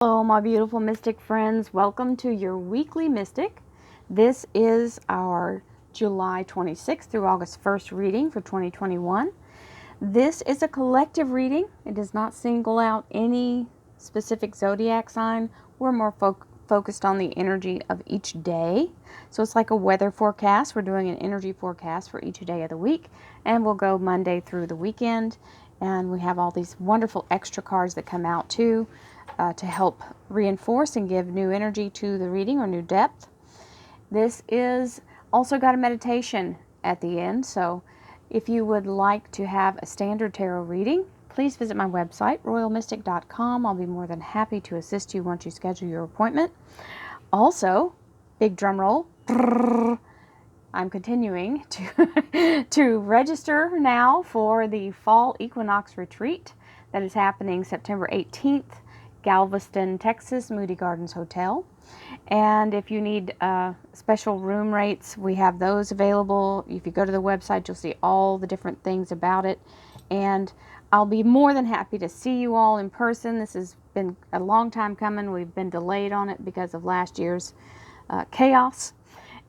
Hello, my beautiful mystic friends. Welcome to your weekly mystic. This is our July 26th through August 1st reading for 2021. This is a collective reading. It does not single out any specific zodiac sign. We're more focused on the energy of each day. So it's like a weather forecast. We're doing an energy forecast for each day of the week, and we'll go Monday through the weekend. And we have all these wonderful extra cards that come out too, to help reinforce and give new energy to the reading or new depth. This is also got a meditation at the end, so if you would like to have a standard tarot reading, please visit my website, royalmystic.com. I'll be more than happy to assist you once you schedule your appointment. Also, big drum roll, I'm continuing to register now for the Fall Equinox Retreat that is happening September 18th. Galveston, Texas, Moody Gardens Hotel. And if you need special room rates, we have those available. If you go to the website, you'll see all the different things about it. And I'll be more than happy to see you all in person. This has been a long time coming. We've been delayed on it because of last year's chaos.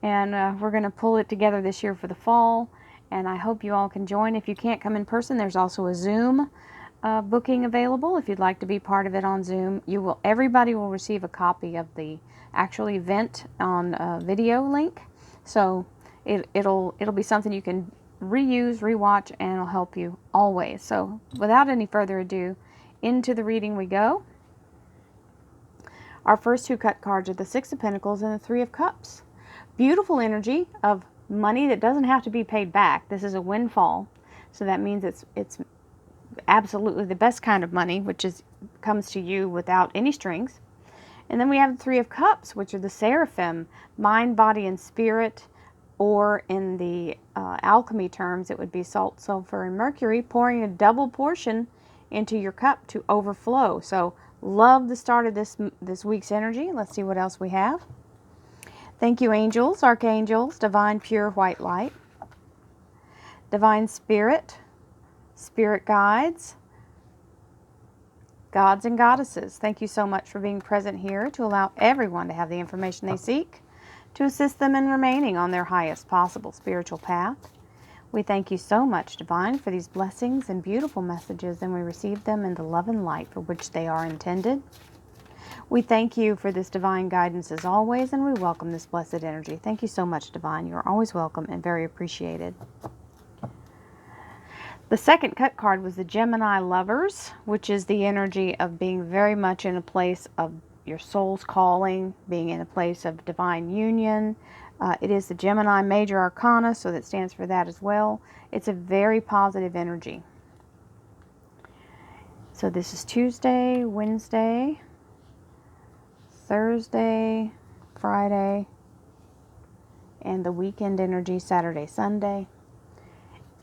And we're going to pull it together this year for the fall. And I hope you all can join. If you can't come in person, there's also a Zoom booking available if you'd like to be part of it on Zoom. Everybody will receive a copy of the actual event on a video link, so it'll be something you can reuse, rewatch, and it'll help you always. So without any further ado, into the reading we go. Our first two cut cards are the Six of Pentacles and the Three of Cups. Beautiful energy of money that doesn't have to be paid back. This is a windfall, so that means it's absolutely the best kind of money, which comes to you without any strings. And then we have the Three of Cups, which are the seraphim, mind, body, and spirit, or in the alchemy terms, it would be salt, sulfur, and mercury, pouring a double portion into your cup to overflow. So love the start of this week's energy. Let's see what else we have. Thank you, angels, archangels, divine pure white light, divine spirit, spirit guides, gods and goddesses. Thank you so much for being present here to allow everyone to have the information they seek to assist them in remaining on their highest possible spiritual path. We thank you so much, Divine, for these blessings and beautiful messages, and we receive them in the love and light for which they are intended. We thank you for this divine guidance as always, and we welcome this blessed energy. Thank you so much, Divine. You are always welcome and very appreciated. The second cut card was the Gemini Lovers, which is the energy of being very much in a place of your soul's calling, being in a place of divine union. It is the Gemini Major Arcana, so that stands for that as well. It's a very positive energy. So this is Tuesday, Wednesday, Thursday, Friday, and the weekend energy, Saturday, Sunday.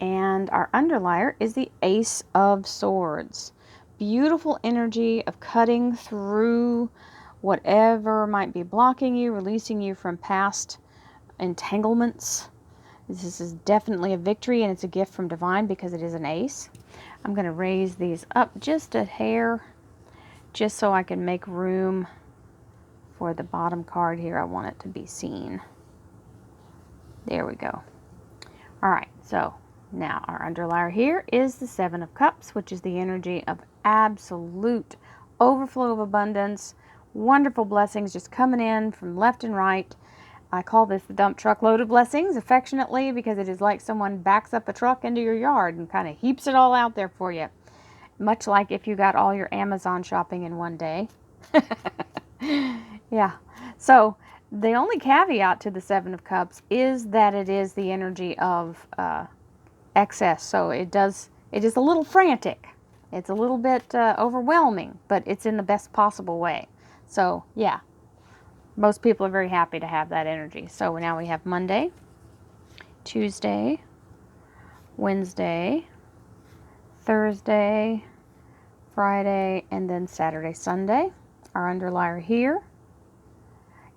And our underlier is the Ace of Swords. Beautiful energy of cutting through whatever might be blocking you, releasing you from past entanglements. This is definitely a victory, and it's a gift from Divine because it is an ace. I'm going to raise these up just a hair, just so I can make room for the bottom card here. I want it to be seen. There we go. All right, so now our underlier here is the Seven of Cups, which is the energy of absolute overflow of abundance, wonderful blessings just coming in from left and right. I call this the dump truck load of blessings affectionately because it is like someone backs up a truck into your yard and kind of heaps it all out there for you. Much like if you got all your Amazon shopping in one day. Yeah. So the only caveat to the Seven of Cups is that it is the energy of excess. So it is a little frantic. It's a little bit overwhelming, but it's in the best possible way. So yeah, most people are very happy to have that energy. So now we have Monday, Tuesday, Wednesday, Thursday, Friday, and then Saturday, Sunday. Our underlier here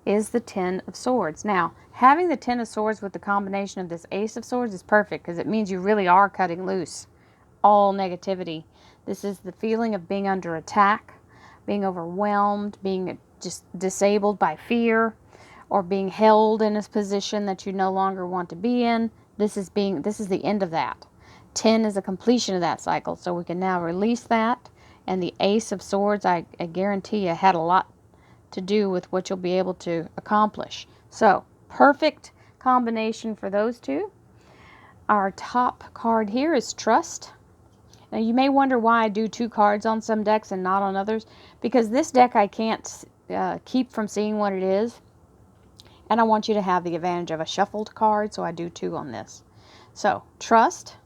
is the Ten of Swords. Now, having the Ten of Swords with the combination of this Ace of Swords is perfect because it means you really are cutting loose all negativity. This is the feeling of being under attack being overwhelmed, being just disabled by fear, or being held in a position that you no longer want to be in. This is the end of that. 10 is a completion of that cycle, so we can now release that. And the Ace of Swords, I guarantee you, had a lot to do with what you'll be able to accomplish. So, perfect combination for those two. Our top card here is Trust. Now, you may wonder why I do 2 cards on some decks and not on others, because this deck I can't keep from seeing what it is, and I want you to have the advantage of a shuffled card, so I do 2 on this. So, Trust.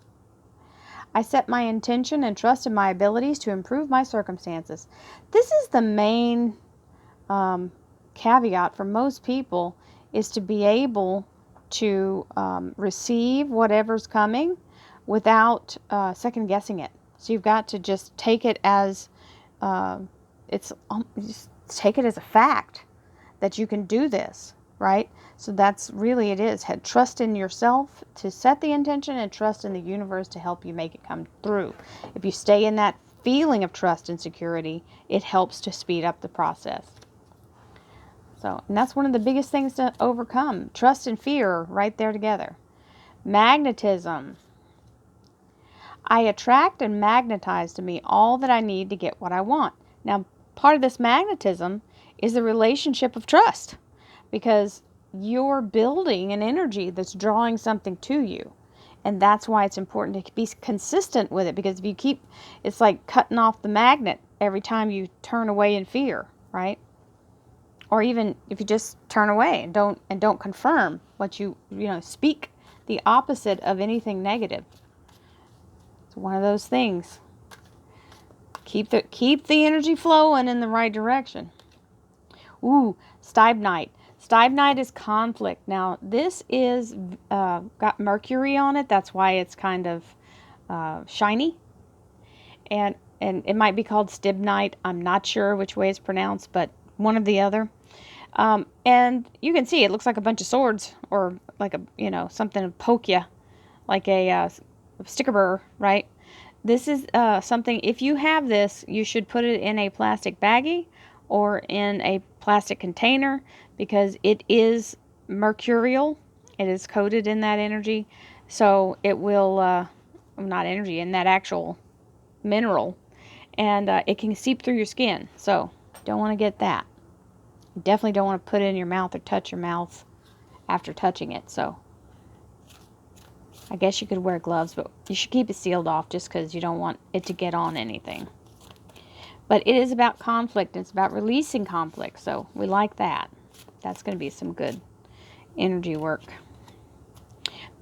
I set my intention and trust in my abilities to improve my circumstances. This is the main caveat for most people, is to be able to receive whatever's coming without second guessing it. So you've got to just take it as just take it as a fact that you can do this, right? So that's really it is. Trust in yourself to set the intention, and trust in the universe to help you make it come through. If you stay in that feeling of trust and security, it helps to speed up the process. So, and that's one of the biggest things to overcome. Trust and fear right there together. Magnetism. I attract and magnetize to me all that I need to get what I want. Now, part of this magnetism is the relationship of trust, because you're building an energy that's drawing something to you. And that's why it's important to be consistent with it, because if you keep, it's like cutting off the magnet every time you turn away in fear, right? Or even if you just turn away and don't confirm what you speak the opposite of anything negative. It's one of those things. Keep the energy flowing in the right direction. Ooh, Stibnite. Stibnite is conflict. Now, this is got Mercury on it. That's why it's kind of shiny. And it might be called Stibnite. I'm not sure which way it's pronounced, but one or the other. And you can see it looks like a bunch of swords, or like a, something to poke you, like a sticker burr, right? This is something, if you have this, you should put it in a plastic baggie or in a plastic container, because it is mercurial. It is coated in that energy. So it will, not energy, in that actual mineral. And it can seep through your skin. So don't want to get that. You definitely don't want to put it in your mouth or touch your mouth after touching it. So I guess you could wear gloves, but you should keep it sealed off, just because you don't want it to get on anything. But it is about conflict. It's about releasing conflict. So we like that. That's going to be some good energy work.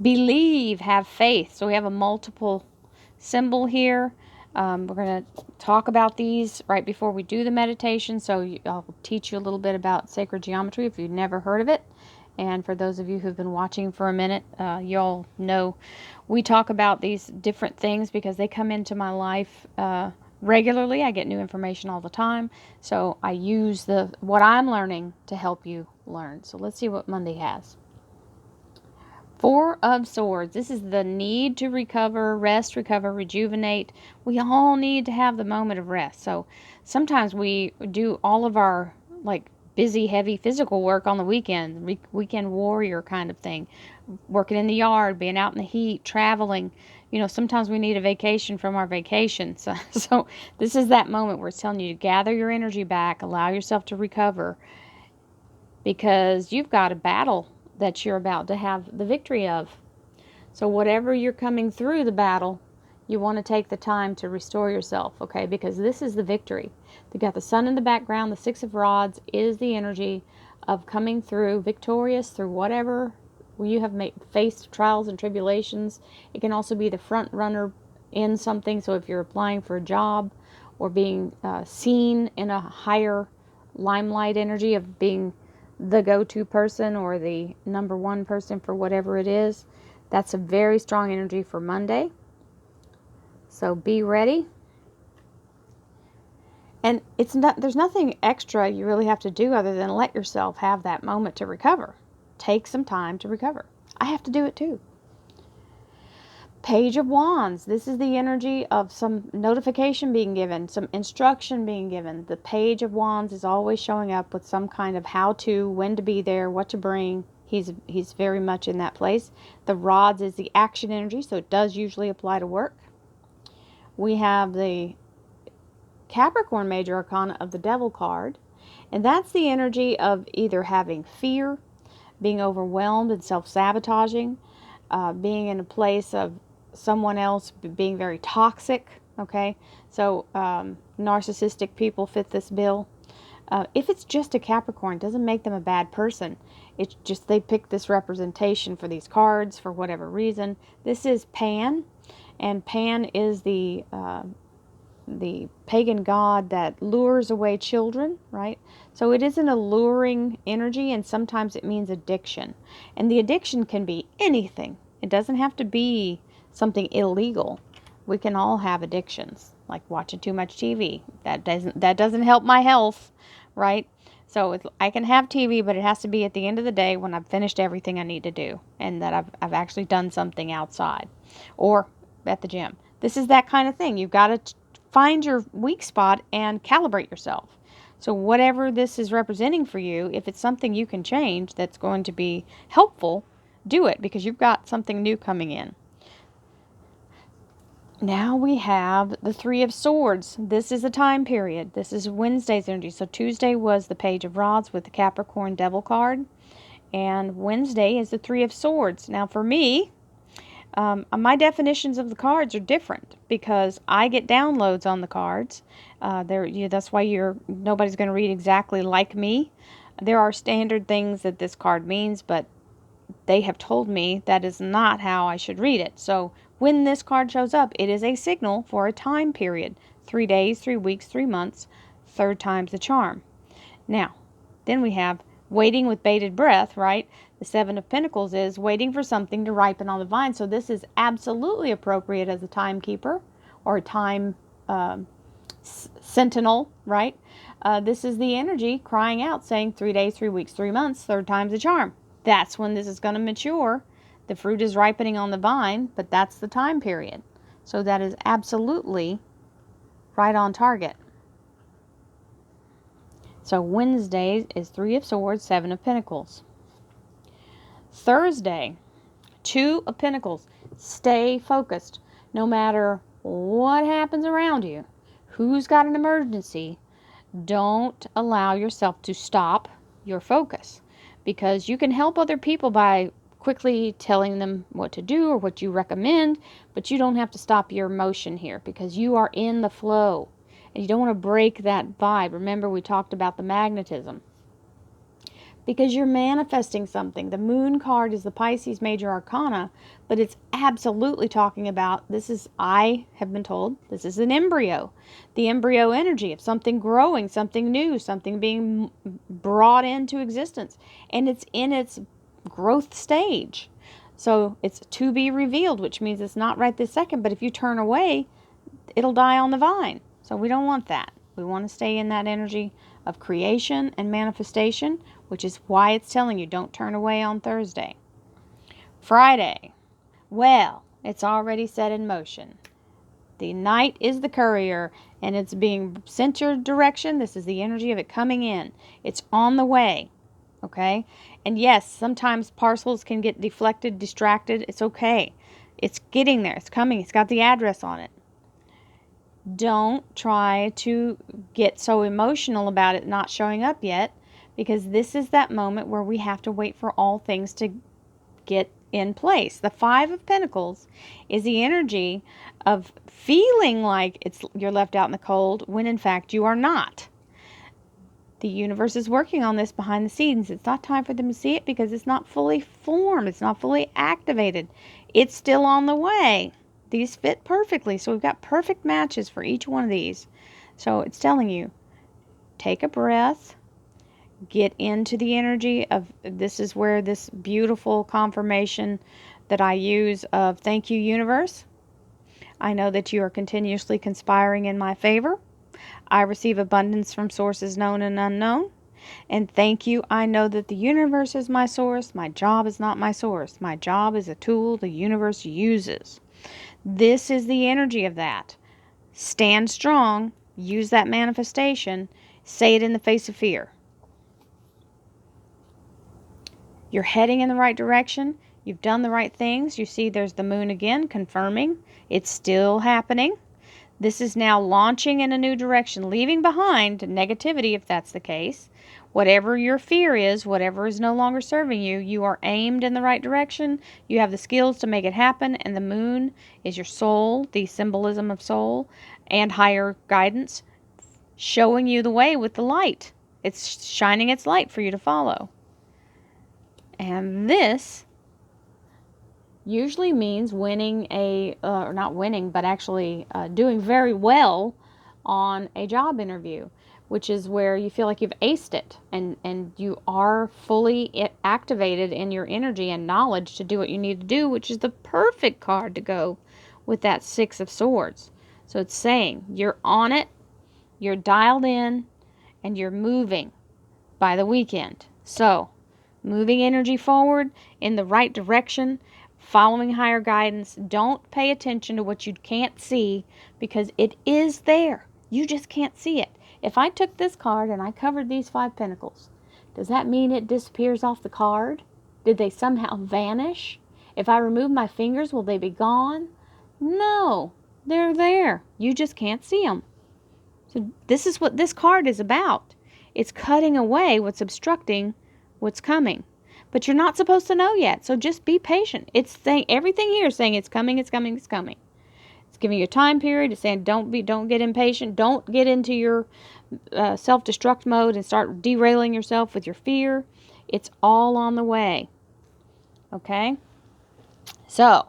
Believe, have faith. So we have a multiple symbol here. We're going to talk about these right before we do the meditation. So I'll teach you a little bit about sacred geometry if you've never heard of it. And for those of you who've been watching for a minute, you'll know we talk about these different things because they come into my life regularly. I get new information all the time. So I use what I'm learning to help you learn. So let's see what Monday has. 4 of Swords. This is the need to recover, rest, recover, rejuvenate. We all need to have the moment of rest. So sometimes we do all of our busy, heavy physical work on the weekend, weekend warrior kind of thing, working in the yard, being out in the heat, traveling. Sometimes we need a vacation from our vacation. So this is that moment where it's telling you to gather your energy back, allow yourself to recover, because you've got a battle that you're about to have the victory of. So whatever you're coming through the battle, you want to take the time to restore yourself, okay? Because this is the victory. You've got the sun in the background. The 6 of Rods is the energy of coming through victorious through whatever you have faced, trials and tribulations. It can also be the front runner in something. So if you're applying for a job or being seen in a higher limelight energy of being the go-to person or the number one person for whatever it is, that's a very strong energy for Monday. So be ready. And there's nothing extra you really have to do other than let yourself have that moment to recover. Take some time to recover. I have to do it too. Page of Wands. This is the energy of some notification being given, some instruction being given. The Page of Wands is always showing up with some kind of how to, when to be there, what to bring. He's very much in that place. The Rods is the action energy, so it does usually apply to work. We have the Capricorn Major Arcana of the Devil card, and that's the energy of either having fear, being overwhelmed and self-sabotaging, being in a place of someone else being very toxic, okay? So narcissistic people fit this bill. If it's just a Capricorn, it doesn't make them a bad person. It's just they pick this representation for these cards for whatever reason. This is Pan, and Pan is the pagan god that lures away children, right? So it is an alluring energy, and sometimes it means addiction. And the addiction can be anything. It doesn't have to be something illegal. We can all have addictions, like watching too much TV. That doesn't help my health, right? So I can have TV, but it has to be at the end of the day when I've finished everything I need to do, and that I've actually done something outside or at the gym. This is that kind of thing. You've got to find your weak spot and calibrate yourself. So whatever this is representing for you, if it's something you can change that's going to be helpful, do it, because you've got something new coming in. Now we have the Three of Swords. This is a time period. This is Wednesday's energy. So Tuesday was the Page of Rods with the Capricorn Devil card, and Wednesday is the Three of Swords. Now for me, my definitions of the cards are different because I get downloads on the cards. That's why nobody's going to read exactly like me. There are standard things that this card means, but they have told me that is not how I should read it. So when this card shows up, it is a signal for a time period. 3 days, 3 weeks, 3 months. Third time's the charm. Now, then we have waiting with bated breath, right? The Seven of Pentacles is waiting for something to ripen on the vine. So this is absolutely appropriate as a timekeeper or a time sentinel, right? This is the energy crying out, saying 3 days, 3 weeks, 3 months, third time's the charm. That's when this is going to mature. The fruit is ripening on the vine, but that's the time period. So that is absolutely right on target. So Wednesday is Three of Swords, Seven of Pentacles. Thursday, Two of Pentacles. Stay focused. No matter what happens around you, who's got an emergency, don't allow yourself to stop your focus. Because you can help other people by quickly telling them what to do or what you recommend, but you don't have to stop your emotion here because you are in the flow. And you don't want to break that vibe. Remember, we talked about the magnetism. Because you're manifesting something. The Moon card is the Pisces Major Arcana, but it's absolutely talking about, I have been told, this is an embryo. The embryo energy of something growing, something new, something being brought into existence. And it's in its growth stage. So it's to be revealed, which means it's not right this second, but if you turn away, it'll die on the vine. So we don't want that. We want to stay in that energy of creation and manifestation, which is why it's telling you don't turn away on Thursday. Friday, well, it's already set in motion. The Knight is the courier, and it's being sent your direction. This is the energy of it coming in. It's on the way, okay? And yes, sometimes parcels can get deflected, distracted. It's okay. It's getting there. It's coming. It's got the address on it. Don't try to get so emotional about it not showing up yet, because this is that moment where we have to wait for all things to get in place. The Five of Pentacles is the energy of feeling like you're left out in the cold when in fact you are not. The universe is working on this behind the scenes. It's not time for them to see it because it's not fully formed. It's not fully activated. It's still on the way. These fit perfectly. So we've got perfect matches for each one of these. So it's telling you, take a breath, get into the energy of, this is where this beautiful confirmation that I use of thank you, universe. I know that you are continuously conspiring in my favor. I receive abundance from sources known and unknown. And thank you, I know that the universe is my source. My job is not my source. My job is a tool the universe uses. This is the energy of that. Stand strong. Use that manifestation. Say it in the face of fear. You're heading in the right direction. You've done the right things. You see there's the moon again, confirming it's still happening. This is now launching in a new direction, leaving behind negativity if that's the case. Whatever your fear is, whatever is no longer serving you, you are aimed in the right direction. You have the skills to make it happen, and the moon is your soul, the symbolism of soul, and higher guidance, showing you the way with the light. It's shining its light for you to follow. And this usually means winning or not winning, but actually doing very well on a job interview, which is where you feel like you've aced it and you are fully activated in your energy and knowledge to do what you need to do, which is the perfect card to go with that Six of Swords. So it's saying you're on it, you're dialed in, and you're moving by the weekend. So moving energy forward in the right direction, following higher guidance. Don't pay attention to what you can't see, because it is there. You just can't see it. If I took this card and I covered these 5 pentacles, does that mean it disappears off the card? Did they somehow vanish? If I remove my fingers, will they be gone? No, they're there. You just can't see them. So this is what this card is about. It's cutting away what's obstructing what's coming. But you're not supposed to know yet, so just be patient. It's saying, everything here is saying it's coming, it's coming, it's coming. It's giving you a time period. It's saying don't get impatient. Don't get into your self-destruct mode and start derailing yourself with your fear. It's all on the way. Okay? So,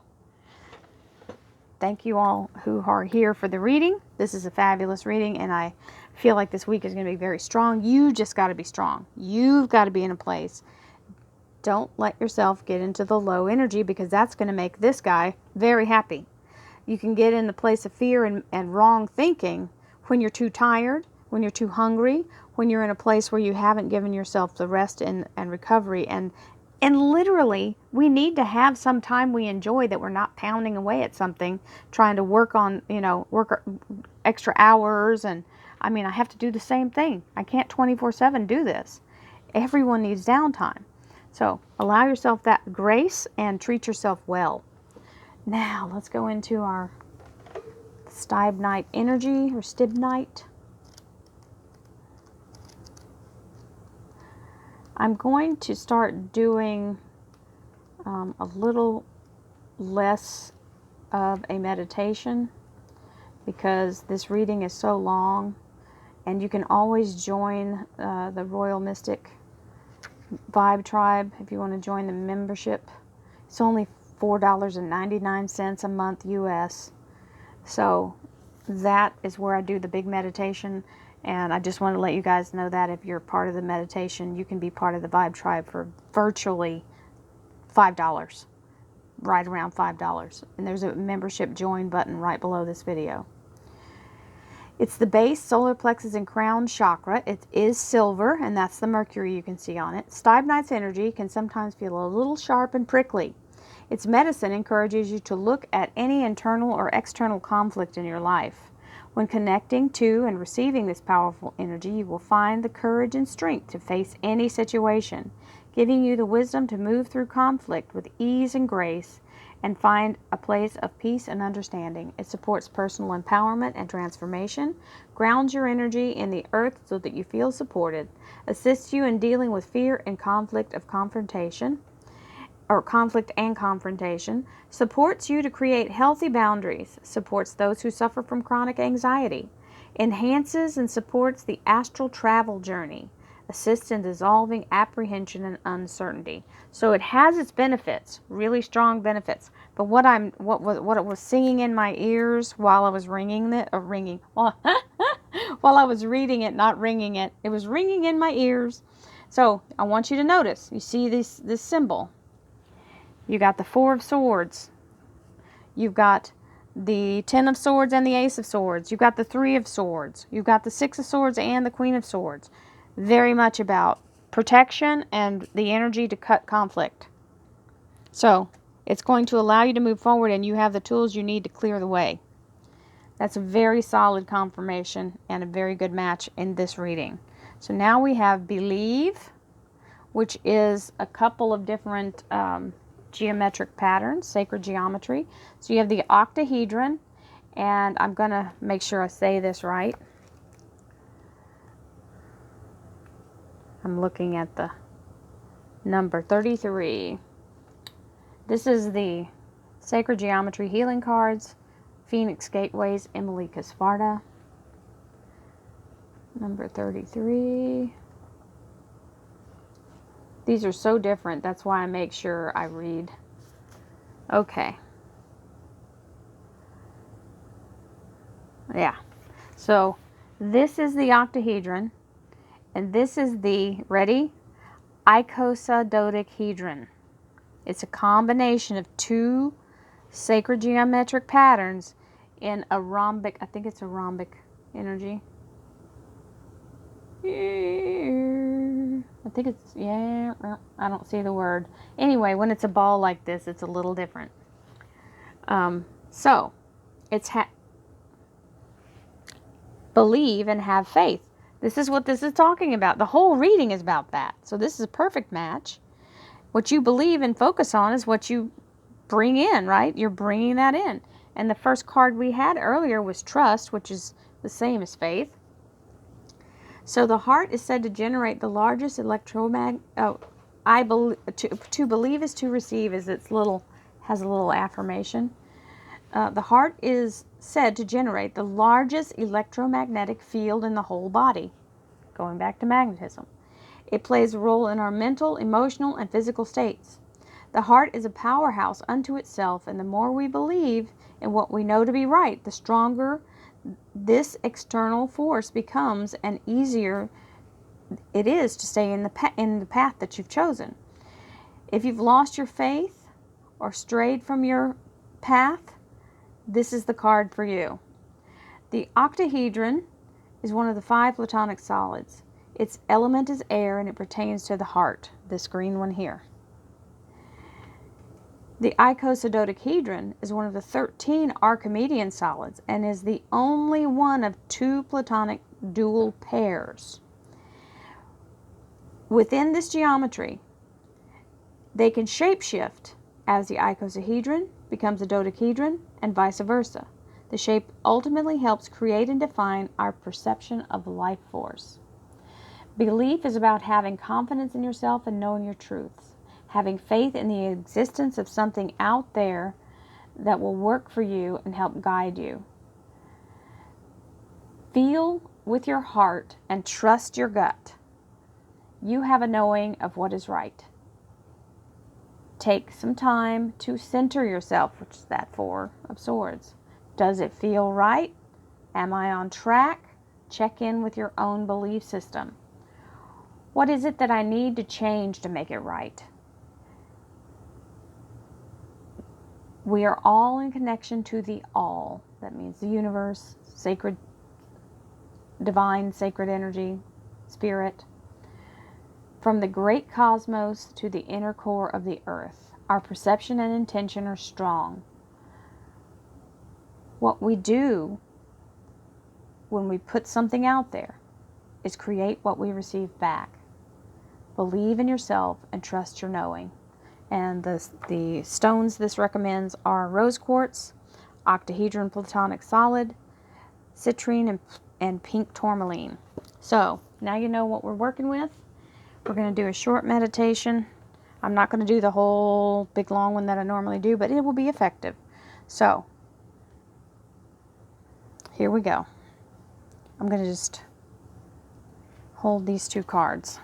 thank you all who are here for the reading. This is a fabulous reading, and I feel like this week is going to be very strong. You just got to be strong. You've got to be in a place. Don't let yourself get into the low energy, because that's going to make this guy very happy. You can get in the place of fear and wrong thinking when you're too tired, when you're too hungry, when you're in a place where you haven't given yourself the rest and recovery. And literally, we need to have some time we enjoy, that we're not pounding away at something, trying to work on, work extra hours. And I mean, I have to do the same thing. I can't 24/7 do this. Everyone needs downtime. So allow yourself that grace and treat yourself well. Now let's go into our Stibnite energy, or Stibnite. I'm going to start doing a little less of a meditation, because this reading is so long, and you can always join the Royal Mystic Vibe Tribe if you want to join the membership. It's only $4.99 a month US. So that is where I do the big meditation, and I just want to let you guys know that if you're part of the meditation, you can be part of the Vibe Tribe for virtually $5, right around $5. And there's a membership join button right below this video. It's the base, solar plexus, and crown chakra. It is silver, and that's the mercury you can see on it. Stibnite's energy can sometimes feel a little sharp and prickly. Its medicine encourages you to look at any internal or external conflict in your life. When connecting to and receiving this powerful energy, you will find the courage and strength to face any situation, giving you the wisdom to move through conflict with ease and grace, and find a place of peace and understanding. It supports personal empowerment and transformation, grounds your energy in the earth so that you feel supported, assists you in dealing with fear and conflict and confrontation, supports you to create healthy boundaries, supports those who suffer from chronic anxiety, enhances and supports the astral travel journey, assists in dissolving apprehension and uncertainty. So it has its benefits, really strong benefits. But what it was singing in my ears while I was while I was reading it, not ringing it. It was ringing in my ears. So I want you to notice. You see this symbol. You got the Four of Swords. You've got the Ten of Swords and the Ace of Swords. You've got the Three of Swords. You've got the Six of Swords and the Queen of Swords. Very much about protection and the energy to cut conflict. So It's going to allow you to move forward, and you have the tools you need to clear the way. That's a very solid confirmation and a very good match in this reading. So now we have believe, which is a couple of different geometric patterns, sacred geometry. So you have the octahedron, and I'm going to make sure I say this right. I'm looking at the number 33. This is the Sacred Geometry Healing Cards, Phoenix Gateways, Emelika Sparta. Number 33. These are so different. That's why I make sure I read. Okay. Yeah. So this is the octahedron, and this is the, ready? Icosahedron. It's a combination of two sacred geometric patterns in a rhombic, I think it's a rhombic energy. I think it's, yeah, I don't see the word. Anyway, when it's a ball like this, it's a little different. So, it's believe and have faith. This is what this is talking about. The whole reading is about that. So this is a perfect match. What you believe and focus on is what you bring in, right? You're bringing that in. And the first card we had earlier was trust, which is the same as faith. So the heart is said to generate the largest to believe is to receive, is its little, has a little affirmation. The heart is said to generate the largest electromagnetic field in the whole body, going back to magnetism. It plays a role in our mental, emotional, and physical states. The heart is a powerhouse unto itself, and the more we believe in what we know to be right, the stronger this external force becomes, and easier it is to stay in the path that you've chosen. If you've lost your faith or strayed from your path, this is the card for you. The octahedron is one of the 5 platonic solids. Its element is air, and it pertains to the heart, this green one here. The icosahedron is one of the 13 Archimedean solids and is the only one of 2 platonic dual pairs. Within this geometry, they can shapeshift as the icosahedron becomes a dodecahedron and vice versa. The shape ultimately helps create and define our perception of life force. Belief is about having confidence in yourself and knowing your truths. Having faith in the existence of something out there that will work for you and help guide you. Feel with your heart and trust your gut. You have a knowing of what is right. Take some time to center yourself, which is that 4 of Swords. Does it feel right? Am I on track? Check in with your own belief system. What is it that I need to change to make it right? We are all in connection to the all. That means the universe, sacred, divine, sacred energy, spirit. From the great cosmos to the inner core of the earth, our perception and intention are strong. What we do when we put something out there is create what we receive back. Believe in yourself and trust your knowing. And the stones this recommends are rose quartz, octahedron platonic solid, citrine, and pink tourmaline. So now you know what we're working with. We're going to do a short meditation. I'm not going to do the whole big long one that I normally do, but it will be effective. So here we go. I'm going to just hold these 2 cards.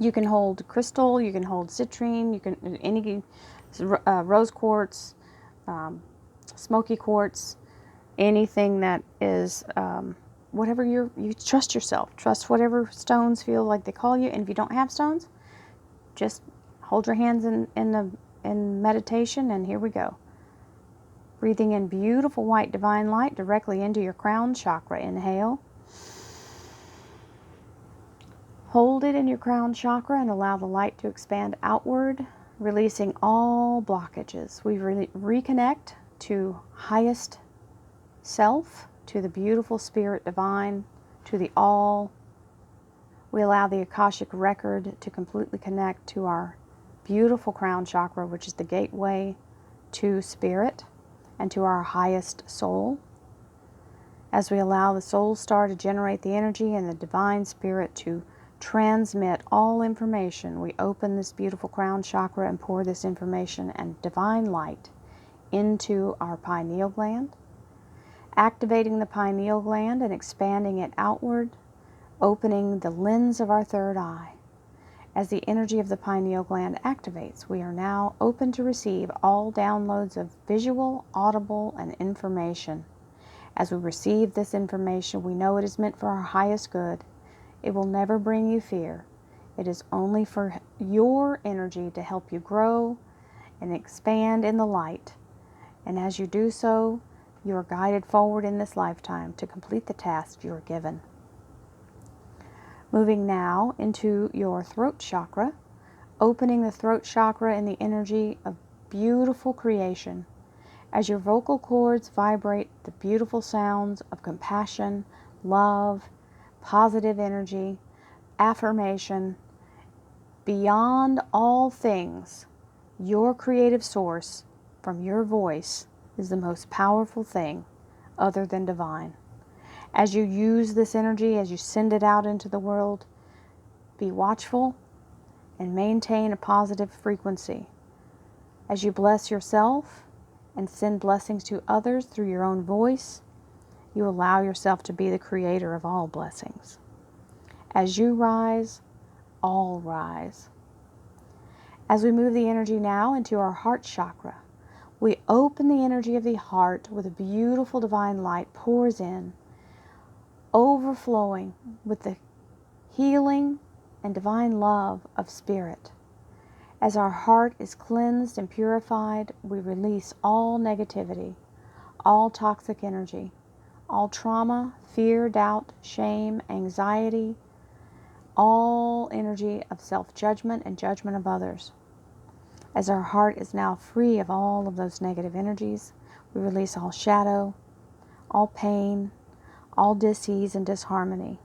You can hold crystal, you can hold citrine, you can any rose quartz, smoky quartz, anything that is whatever you trust yourself. Trust whatever stones feel like they call you. And if you don't have stones, just hold your hands in meditation, and here we go. Breathing in beautiful white divine light directly into your crown chakra. Inhale. Hold it in your crown chakra and allow the light to expand outward, releasing all blockages. We reconnect to highest self, to the beautiful spirit divine, to the all. We allow the Akashic record to completely connect to our beautiful crown chakra, which is the gateway to spirit and to our highest soul. As we allow the soul star to generate the energy and the divine spirit to transmit all information, we open this beautiful crown chakra and pour this information and divine light into our pineal gland, activating the pineal gland and expanding it outward, opening the lens of our third eye. As the energy of the pineal gland activates, we are now open to receive all downloads of visual, audible, and information. As we receive this information, we know it is meant for our highest good. It will never bring you fear. It is only for your energy to help you grow and expand in the light. And as you do so, you are guided forward in this lifetime to complete the task you are given. Moving now into your throat chakra, opening the throat chakra in the energy of beautiful creation. As your vocal cords vibrate the beautiful sounds of compassion, love, positive energy, affirmation, beyond all things, your creative source from your voice is the most powerful thing other than divine. As you use this energy, as you send it out into the world, be watchful and maintain a positive frequency. As you bless yourself and send blessings to others through your own voice, you allow yourself to be the creator of all blessings. As you rise, all rise. As we move the energy now into our heart chakra, we open the energy of the heart with a beautiful divine light pours in, overflowing with the healing and divine love of spirit. As our heart is cleansed and purified, we release all negativity, all toxic energy, all trauma, fear, doubt, shame, anxiety, all energy of self-judgment and judgment of others. As our heart is now free of all of those negative energies, we release all shadow, all pain, all dis-ease and disharmony.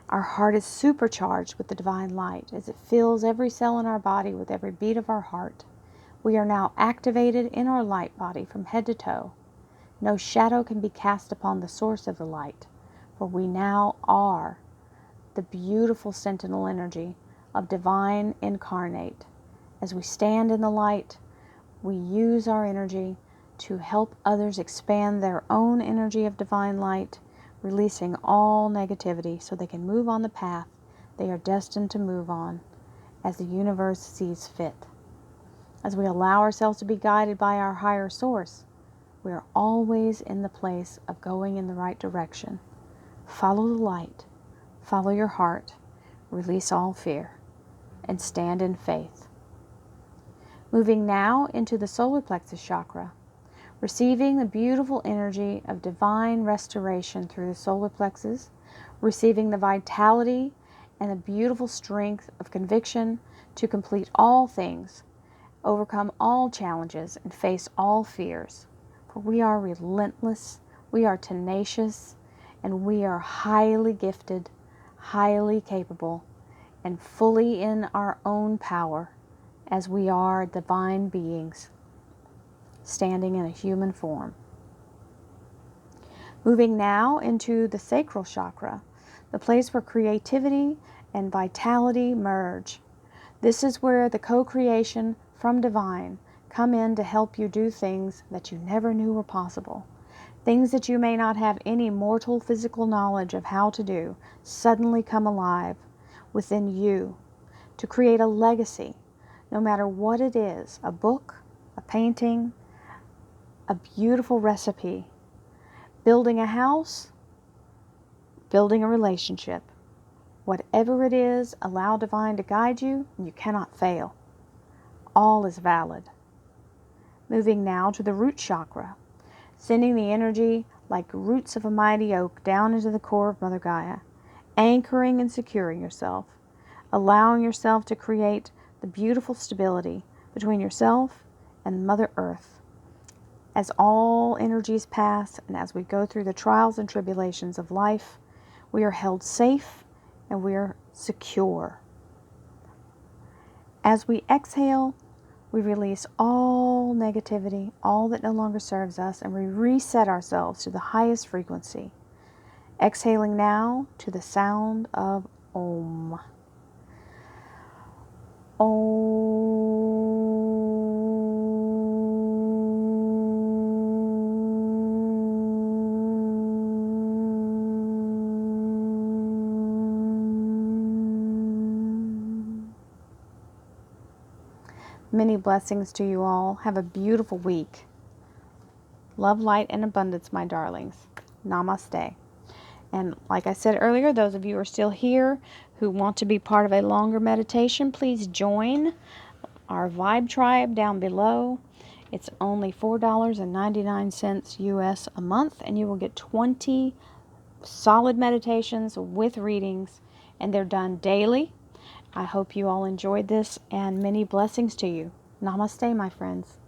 Our heart is supercharged with the divine light as it fills every cell in our body with every beat of our heart. We are now activated in our light body from head to toe. No shadow can be cast upon the source of the light, for we now are the beautiful sentinel energy of divine incarnate. As we stand in the light, we use our energy to help others expand their own energy of divine light, releasing all negativity so they can move on the path they are destined to move on as the universe sees fit. As we allow ourselves to be guided by our higher source, we are always in the place of going in the right direction. Follow the light, follow your heart, release all fear, and stand in faith. Moving now into the solar plexus chakra, receiving the beautiful energy of divine restoration through the solar plexus, receiving the vitality and the beautiful strength of conviction to complete all things, overcome all challenges, and face all fears. For we are relentless, we are tenacious, and we are highly gifted, highly capable, and fully in our own power as we are divine beings standing in a human form. Moving now into the sacral chakra, the place where creativity and vitality merge. This is where the co-creation from divine come in to help you do things that you never knew were possible. Things that you may not have any mortal physical knowledge of how to do suddenly come alive within you to create a legacy, no matter what it is, a book, a painting, a beautiful recipe, building a house, building a relationship. Whatever it is, allow divine to guide you, and you cannot fail. All is valid. Moving now to the root chakra, sending the energy like roots of a mighty oak down into the core of Mother Gaia. anchoring and securing yourself, allowing yourself to create the beautiful stability between yourself and Mother Earth. As all energies pass and as we go through the trials and tribulations of life, we are held safe and we are secure. As we exhale, we release all negativity, all that no longer serves us, and we reset ourselves to the highest frequency. Exhaling now to the sound of Om. Om. Many blessings to you all. Have a beautiful week. Love, light, and abundance, my darlings. Namaste. And like I said earlier, those of you who are still here who want to be part of a longer meditation, please join our Vibe Tribe down below. It's only $4.99 US a month, and you will get 20 solid meditations with readings, and they're done daily. I hope you all enjoyed this, and many blessings to you. Namaste, my friends.